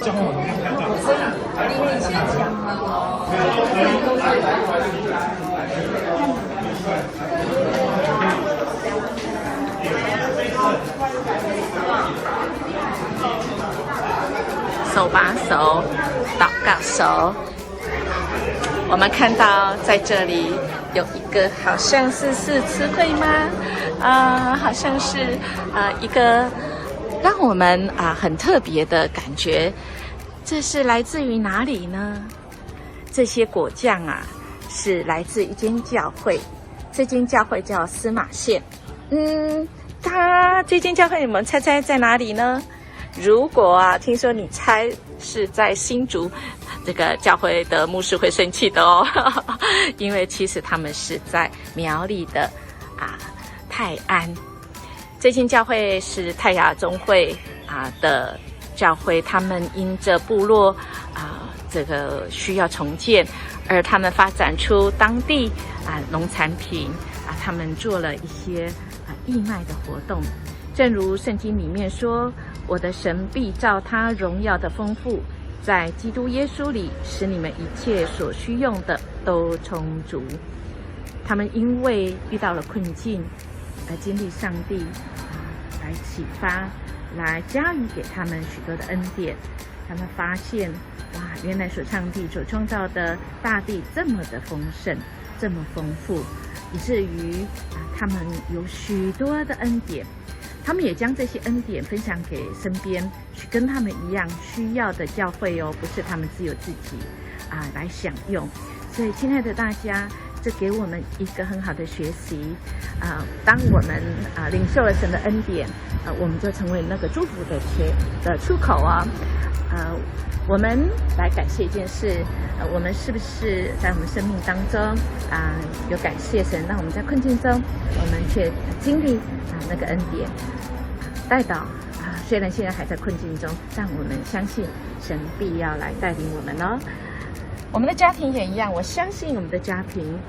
你先讲啊。手把手，祷告手。我们看到在这里有一个好像是词汇吗？好像是一个让我们很特别的感觉。这是来自于哪里呢？这些果酱是来自一间教会，这间教会叫司马县。这间教会你们猜猜在哪里呢？如果听说你猜是在新竹，这个教会的牧师会生气的哦，因为其实他们是在苗栗的泰安。这间教会是泰雅宗会的教会，他们因着部落这个需要重建，而他们发展出当地农产品他们做了一些义卖的活动。正如圣经里面说，我的神必照他荣耀的丰富，在基督耶稣里使你们一切所需用的都充足。他们因为遇到了困境而经历上帝来启发，来加予给他们许多的恩典。他们发现原来上帝所创造的大地这么的丰盛，这么丰富，以至于他们有许多的恩典。他们也将这些恩典分享给身边跟他们一样需要的教会哦，不是他们只有自己来享用。所以亲爱的大家，这给我们一个很好的学习当我们领受了神的恩典我们就成为那个祝福的出口我们来感谢一件事我们是不是在我们生命当中有感谢神，让我们在困境中我们却经历那个恩典带导虽然现在还在困境中，但我们相信神必要来带领我们哦。我们的家庭也一样，我相信我们的家庭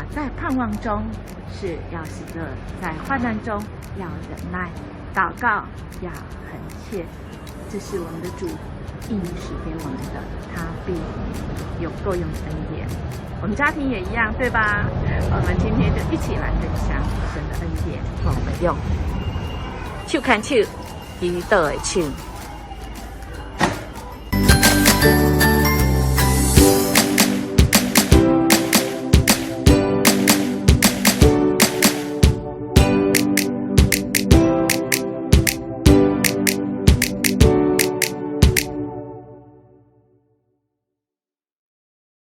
在盼望中是要喜乐，在患难中要忍耐，祷告要恳切，这是我们的主应许给我们的，他必有够用的恩典。我们家庭也一样，对吧？我们今天就一起来分享神的恩典，我们用手牵手，祈祷的手。